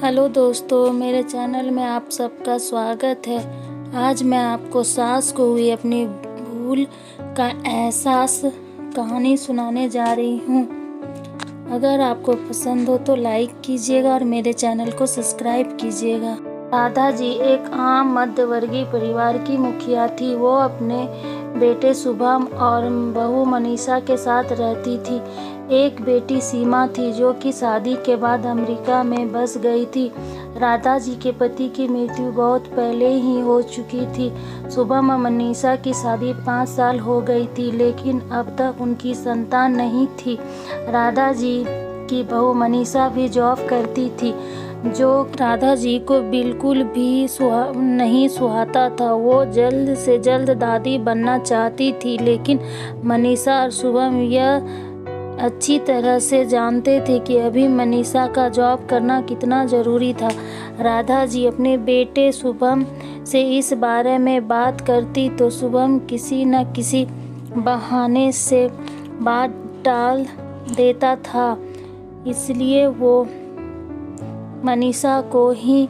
Hello दोस्तों, मेरे channel में आप सबका स्वागत है। आज मैं आपको सास को हुई अपनी भूल का एहसास कहानी सुनाने जा रही हूँ। अगर आपको पसंद हो तो लाइक कीजिएगा और मेरे चैनल को सब्सक्राइब कीजिएगा। राधा जी एक आम मध्यवर्गीय परिवार की मुखिया थी। वो अपने बेटे शुभम और बहू मनीषा के साथ रहती थी। एक बेटी सीमा थी जो कि शादी के बाद अमेरिका में बस गई थी। राधा जी के पति की मृत्यु बहुत पहले ही हो चुकी थी। शुभम और मनीषा की शादी 5 साल हो गई थी, लेकिन अब तक उनकी संतान नहीं थी। राधा जी की बहू मनीषा भी जॉब करती थी, जो राधा जी को बिल्कुल भी नहीं सुहाता था। वो जल्द से जल्द दादी बनना चाहती थी, लेकिन मनीषा और शुभम यह अच्छी तरह से जानते थे कि अभी मनीषा का जॉब करना कितना ज़रूरी था। राधा जी अपने बेटे शुभम से इस बारे में बात करती तो शुभम किसी न किसी बहाने से बात टाल देता था। इसलिए वो मनीषा को ही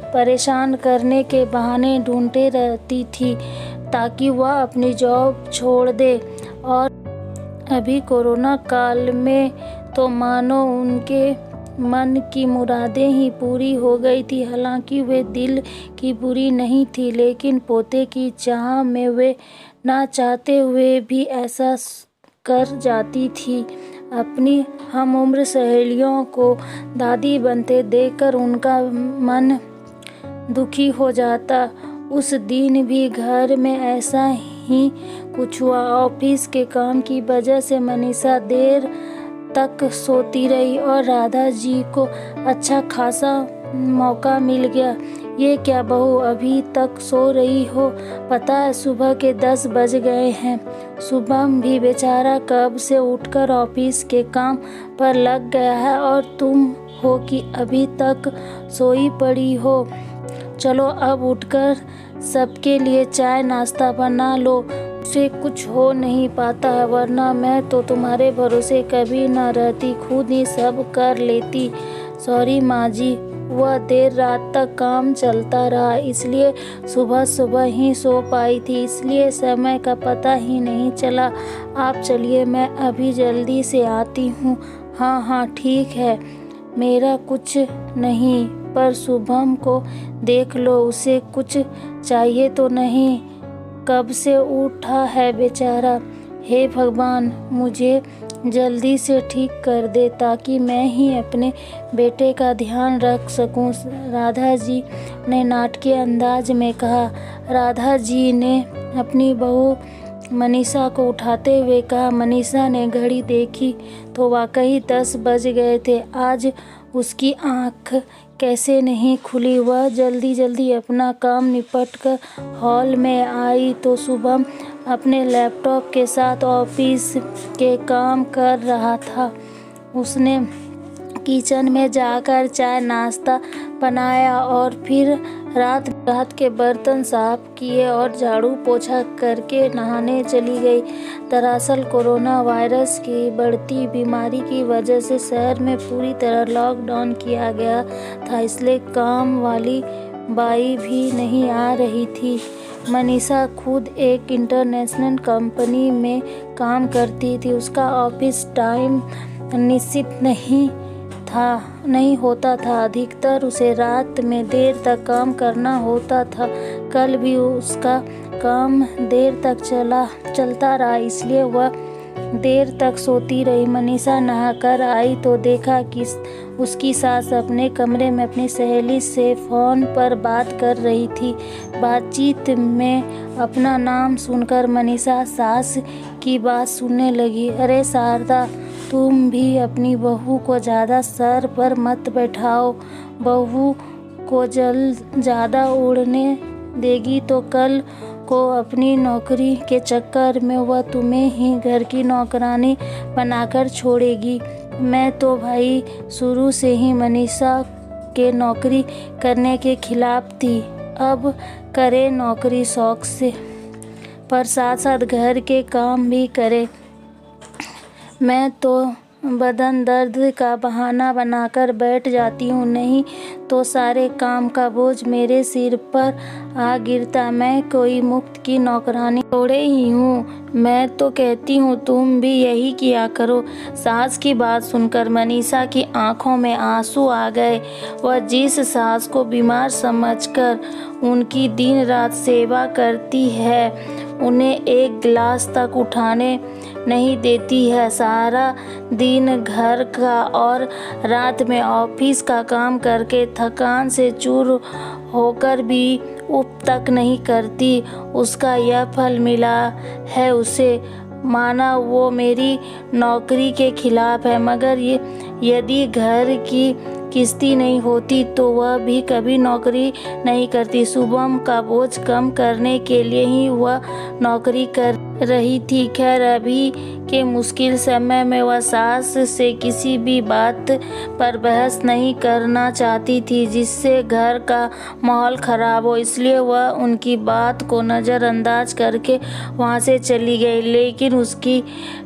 परेशान करने के बहाने ढूंढते रहती थी ताकि वह अपनी जॉब छोड़ दे। और अभी कोरोना काल में तो मानो उनके मन की मुरादें ही पूरी हो गई थी। हालांकि वे दिल की बुरी नहीं थी, लेकिन पोते की चाह में वे ना चाहते हुए भी ऐसा कर जाती थी। अपनी हमउम्र सहेलियों को दादी बनते देखकर उनका मन दुखी हो जाता। उस दिन भी घर में ऐसा ही कुछ हुआ। ऑफिस के काम की वजह से मनीषा देर तक सोती रही और राधा जी को अच्छा खासा मौका मिल गया। ये क्या बहू, अभी तक सो रही हो? पता है सुबह के 10 बज गए हैं। शुभम भी बेचारा कब से उठकर ऑफिस के काम पर लग गया है और तुम हो कि अभी तक सोई पड़ी हो। चलो अब उठकर सबके लिए चाय नाश्ता बना लो। उसे कुछ हो नहीं पाता है, वरना मैं तो तुम्हारे भरोसे कभी न रहती, खुद ही सब कर लेती। सॉरी माँ जी, वह देर रात तक काम चलता रहा, इसलिए सुबह सुबह ही सो पाई थी, इसलिए समय का पता ही नहीं चला। आप चलिए, मैं अभी जल्दी से आती हूँ। हाँ ठीक है, मेरा कुछ नहीं, पर शुभम को देख लो, उसे कुछ चाहिए तो नहीं? कब से उठा है बेचारा। हे भगवान, मुझे जल्दी से ठीक कर दे ताकि मैं ही अपने बेटे का ध्यान रख सकूं, राधा जी ने नाटकीय अंदाज में कहा। राधा जी ने अपनी बहू मनीषा को उठाते हुए कहा। मनीषा ने घड़ी देखी तो वाकई 10 बज गए थे। आज उसकी आँख कैसे नहीं खुली। वह जल्दी अपना काम निपट कर हॉल में आई तो शुभम अपने लैपटॉप के साथ ऑफिस के काम कर रहा था। उसने किचन में जाकर चाय नाश्ता बनाया और फिर रात के बर्तन साफ किए और झाड़ू पोछा करके नहाने चली गई। दरअसल कोरोना वायरस की बढ़ती बीमारी की वजह से शहर में पूरी तरह लॉकडाउन किया गया था, इसलिए काम वाली बाई भी नहीं आ रही थी। मनीषा खुद एक इंटरनेशनल कंपनी में काम करती थी। उसका ऑफिस टाइम निश्चित नहीं होता था। अधिकतर उसे रात में देर तक काम करना होता था। कल भी उसका काम देर तक चलता रहा, इसलिए वह देर तक सोती रही। मनीषा नहाकर आई तो देखा कि उसकी सास अपने कमरे में अपनी सहेली से फ़ोन पर बात कर रही थी। बातचीत में अपना नाम सुनकर मनीषा सास की बात सुनने लगी। अरे शारदा, तुम भी अपनी बहू को ज़्यादा सर पर मत बैठाओ। बहू को ज़्यादा उड़ने देगी तो कल को अपनी नौकरी के चक्कर में वह तुम्हें ही घर की नौकरानी बनाकर छोड़ेगी। मैं तो भाई शुरू से ही मनीषा के नौकरी करने के खिलाफ थी। अब करे नौकरी शौक से, पर साथ साथ घर के काम भी करे। मैं तो बदन दर्द का बहाना बनाकर बैठ जाती हूँ, नहीं तो सारे काम का बोझ मेरे सिर पर आ गिरता। मैं कोई मुफ्त की नौकरानी थोड़े ही हूँ। मैं तो कहती हूँ तुम भी यही किया करो। सास की बात सुनकर मनीषा की आंखों में आंसू आ गए। वह जिस सास को बीमार समझकर उनकी दिन रात सेवा करती है, उन्हें एक गिलास तक उठाने नहीं देती है, सारा दिन घर का और रात में ऑफिस का काम करके थकान से चूर होकर भी उप तक नहीं करती, उसका यह फल मिला है उसे। माना वो मेरी नौकरी के खिलाफ है, मगर यदि घर की किस्ती नहीं होती तो वह भी कभी नौकरी नहीं करती। शुभम का बोझ कम करने के लिए ही वह नौकरी कर रही थी। खैर, अभी के मुश्किल समय में वह सास से किसी भी बात पर बहस नहीं करना चाहती थी जिससे घर का माहौल खराब हो, इसलिए वह उनकी बात को नज़रअंदाज करके वहाँ से चली गई। लेकिन उसकी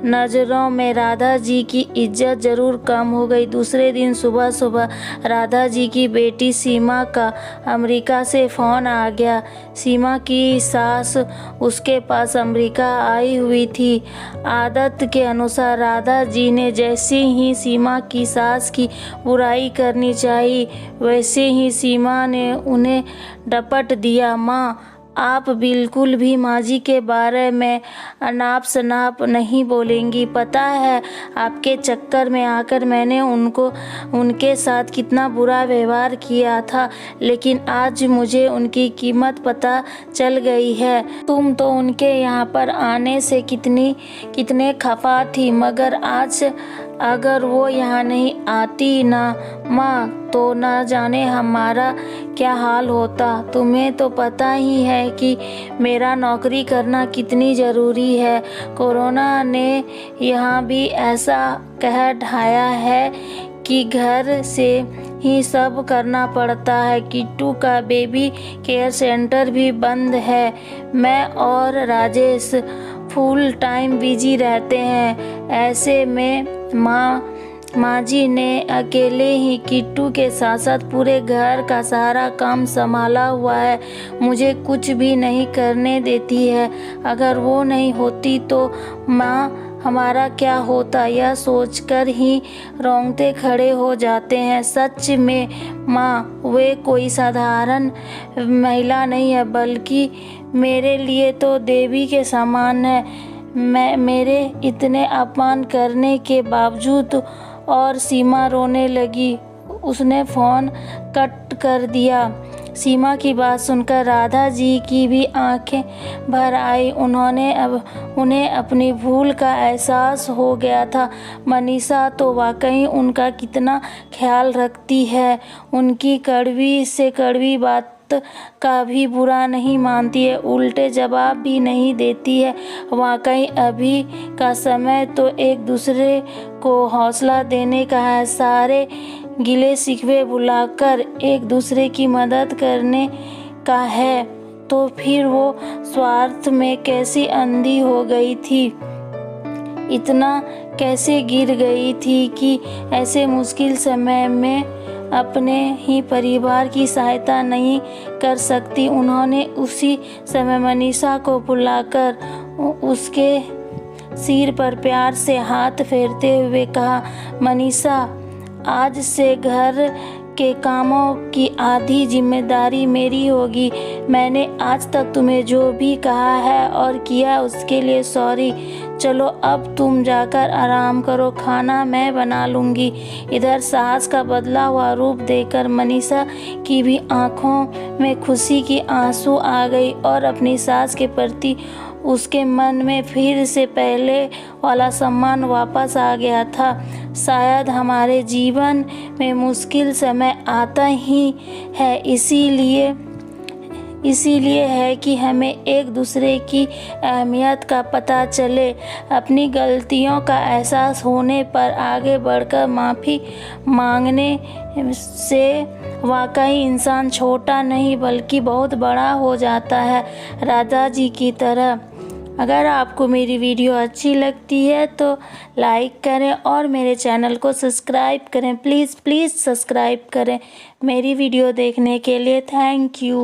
नज़रों में राधा जी की इज्जत ज़रूर कम हो गई। दूसरे दिन सुबह सुबह राधा जी की बेटी सीमा का अमेरिका से फ़ोन आ गया। सीमा की सास उसके पास अमेरिका आई हुई थी। आदत के अनुसार राधा जी ने जैसे ही सीमा की सास की बुराई करनी चाहिए, वैसे ही सीमा ने उन्हें डपट दिया। माँ, आप बिल्कुल भी माँ जी के बारे में अनाप शनाप नहीं बोलेंगी। पता है आपके चक्कर में आकर मैंने उनके साथ कितना बुरा व्यवहार किया था, लेकिन आज मुझे उनकी कीमत पता चल गई है। तुम तो उनके यहाँ पर आने से कितने खफा थी, मगर आज अगर वो यहाँ नहीं आती ना माँ, तो ना जाने हमारा क्या हाल होता। तुम्हें तो पता ही है कि मेरा नौकरी करना कितनी ज़रूरी है। कोरोना ने यहाँ भी ऐसा कहर ढाया है कि घर से ही सब करना पड़ता है। किट्टू का बेबी केयर सेंटर भी बंद है। मैं और राजेश फुल टाइम बिजी रहते हैं। ऐसे में माँ जी ने अकेले ही किट्टू के साथ साथ पूरे घर का सारा काम संभाला हुआ है। मुझे कुछ भी नहीं करने देती है। अगर वो नहीं होती तो माँ हमारा क्या होता, यह सोचकर ही रोंगटे खड़े हो जाते हैं। सच में माँ, वे कोई साधारण महिला नहीं है, बल्कि मेरे लिए तो देवी के समान है। मेरे इतने अपमान करने के बावजूद। और सीमा रोने लगी। उसने फ़ोन कट कर दिया। सीमा की बात सुनकर राधा जी की भी आंखें भर आई। उन्हें अपनी भूल का एहसास हो गया था। मनीषा तो वाकई उनका कितना ख्याल रखती है। उनकी कड़वी से कड़वी बात का भी बुरा नहीं मानती है, उल्टे जवाब भी नहीं देती है। वाकई अभी का समय तो एक दूसरे को हौसला देने का है। सारे गिले शिकवे भुलाकर एक दूसरे की मदद करने का है। तो फिर वो स्वार्थ में कैसी अंधी हो गई थी, इतना कैसे गिर गई थी कि ऐसे मुश्किल समय में अपने ही परिवार की सहायता नहीं कर सकती। उन्होंने उसी समय मनीषा को बुलाकर उसके सिर पर प्यार से हाथ फेरते हुए कहा, मनीषा, आज से घर के कामों की आधी जिम्मेदारी मेरी होगी। मैंने आज तक तुम्हें जो भी कहा है और किया उसके लिए सॉरी। चलो अब तुम जाकर आराम करो, खाना मैं बना लूँगी। इधर सास का बदला हुआ रूप देखकर मनीषा की भी आंखों में खुशी की आंसू आ गई और अपनी सास के प्रति उसके मन में फिर से पहले वाला सम्मान वापस आ गया था। शायद हमारे जीवन में मुश्किल समय आता ही है, इसीलिए है कि हमें एक दूसरे की अहमियत का पता चले। अपनी गलतियों का एहसास होने पर आगे बढ़कर माफ़ी मांगने से वाकई इंसान छोटा नहीं बल्कि बहुत बड़ा हो जाता है। राधा जी की तरह अगर आपको मेरी वीडियो अच्छी लगती है तो लाइक करें और मेरे चैनल को सब्सक्राइब करें। प्लीज़ सब्सक्राइब करें। मेरी वीडियो देखने के लिए थैंक यू।